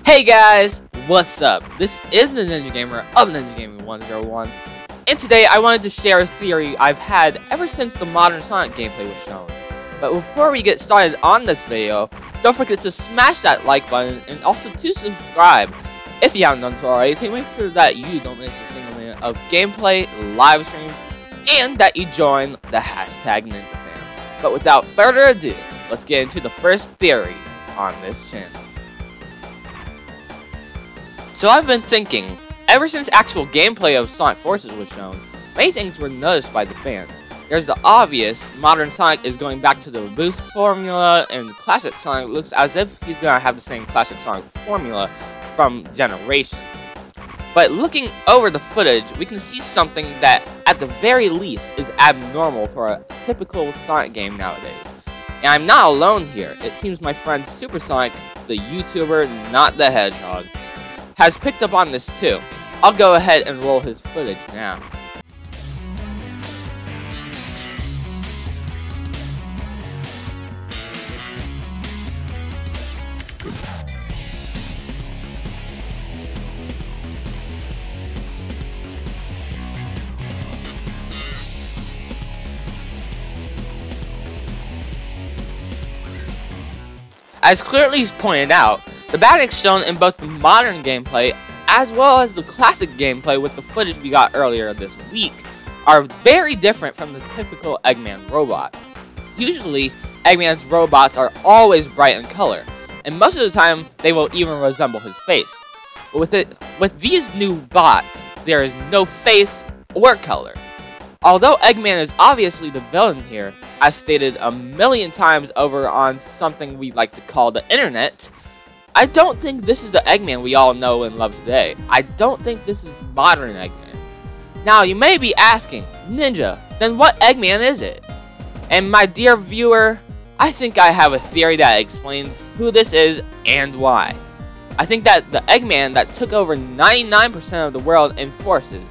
Hey guys, what's up? This is the Ninja Gamer of Ninja Gaming 101, and today I wanted to share a theory I've had ever since the modern Sonic gameplay was shown. But before we get started on this video, don't forget to smash that like button and also to subscribe if you haven't done so already to make sure that you don't miss a single minute of gameplay, live streams, and that you join the hashtag NinjaFam. But without further ado, let's get into the first theory on this channel. So I've been thinking, ever since actual gameplay of Sonic Forces was shown, many things were noticed by the fans. There's the obvious, modern Sonic is going back to the boost formula, and classic Sonic looks as if he's gonna have the same classic Sonic formula from generations. But looking over the footage, we can see something that, at the very least, is abnormal for a typical Sonic game nowadays. And I'm not alone here. It seems my friend Super Sonic, the YouTuber, not the Hedgehog, has picked up on this too. I'll go ahead and roll his footage now. As clearly pointed out, the mechanics shown in both the modern gameplay as well as the classic gameplay with the footage we got earlier this week are very different from the typical Eggman robot. Usually, Eggman's robots are always bright in color, and most of the time they will even resemble his face. But with these new bots, there is no face or color. Although Eggman is obviously the villain here, as stated a million times over on something we like to call the internet, I don't think this is the Eggman we all know and love today. I don't think this is modern Eggman. Now, you may be asking, Ninja, then what Eggman is it? And my dear viewer, I think I have a theory that explains who this is and why. I think that the Eggman that took over 99% of the world in Forces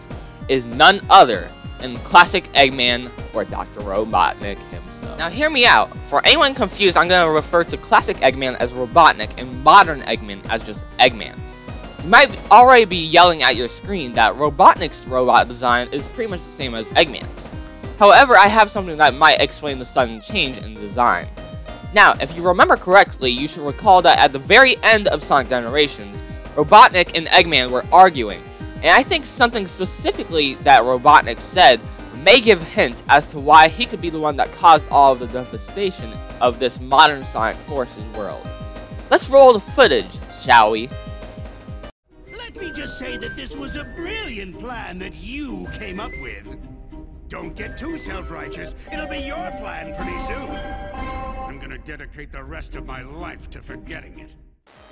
is none other than classic Eggman or Dr.Robotnik himself. Now hear me out. For anyone confused, I'm going to refer to classic Eggman as Robotnik and modern Eggman as just Eggman. You might already be yelling at your screen that Robotnik's robot design is pretty much the same as Eggman's. However, I have something that might explain the sudden change in design. Now, if you remember correctly, you should recall that at the very end of Sonic Generations, Robotnik and Eggman were arguing, and I think something specifically that Robotnik said may give a hint as to why he could be the one that caused all of the devastation of this modern Sonic Forces world. Let's roll the footage, shall we? Let me just say that this was a brilliant plan that you came up with. Don't get too self-righteous. It'll be your plan pretty soon. I'm gonna dedicate the rest of my life to forgetting it.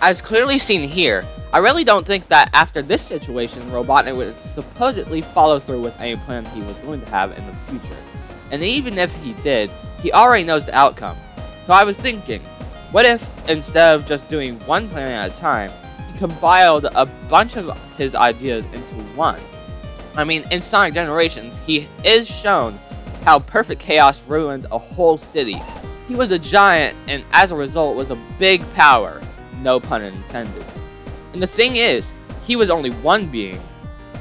As clearly seen here, I really don't think that after this situation, Robotnik would supposedly follow through with any plan he was going to have in the future. And even if he did, he already knows the outcome. So I was thinking, what if, instead of just doing one plan at a time, he compiled a bunch of his ideas into one? I mean, in Sonic Generations, he is shown how perfect chaos ruined a whole city. He was a giant, and as a result was a big power. No pun intended. And the thing is, he was only one being.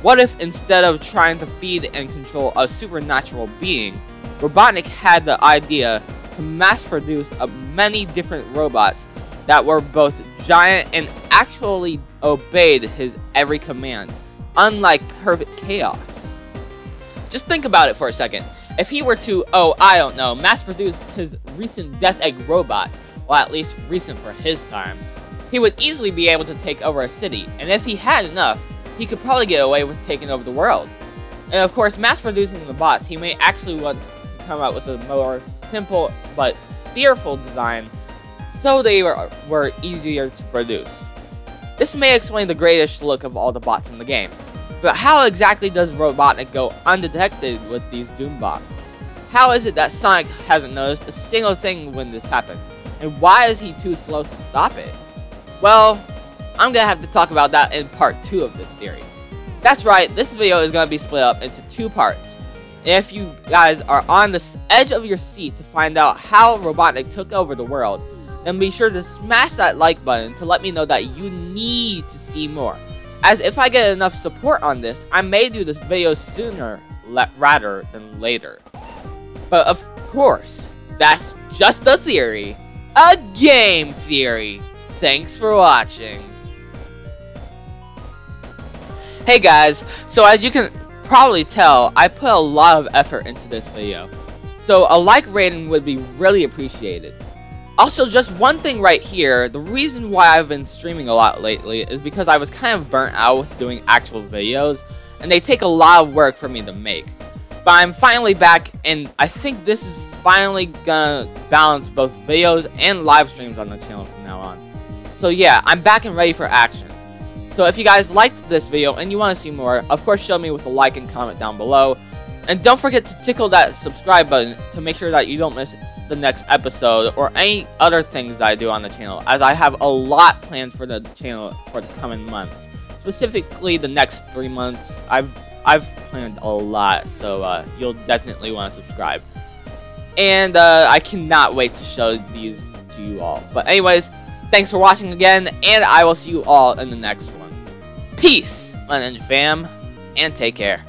What if instead of trying to feed and control a supernatural being, Robotnik had the idea to mass produce many different robots that were both giant and actually obeyed his every command, unlike perfect chaos? Just think about it for a second. If he were to, I don't know, mass produce his recent Death Egg robots, well, at least recent for his time, he would easily be able to take over a city, and if he had enough, he could probably get away with taking over the world. And of course, mass-producing the bots, he may actually want to come out with a more simple but fearful design, so they were easier to produce. This may explain the grayish look of all the bots in the game. But how exactly does Robotnik go undetected with these Doom bots? How is it that Sonic hasn't noticed a single thing when this happened? And why is he too slow to stop it? Well, I'm gonna have to talk about that in part 2 of this theory. That's right, this video is gonna be split up into 2 parts. And if you guys are on the edge of your seat to find out how Robotnik took over the world, then be sure to smash that like button to let me know that you need to see more. As if I get enough support on this, I may do this video sooner rather than later. But of course, that's just a theory. A game theory. Thanks for watching. Hey guys, so as you can probably tell, I put a lot of effort into this video. So a like rating would be really appreciated. Also, just one thing right here, the reason why I've been streaming a lot lately is because I was kind of burnt out with doing actual videos, and they take a lot of work for me to make. But I'm finally back, and I think this is finally gonna balance both videos and live streams on the channel from now on. So yeah, I'm back and ready for action. So if you guys liked this video and you want to see more, of course show me with a like and comment down below. And don't forget to tickle that subscribe button to make sure that you don't miss the next episode or any other things that I do on the channel, as I have a lot planned for the channel for the coming months. Specifically the next 3 months, I've planned a lot, so you'll definitely want to subscribe. And I cannot wait to show these to you all. But anyways, thanks for watching again, and I will see you all in the next one. Peace, my ninja fam, and take care.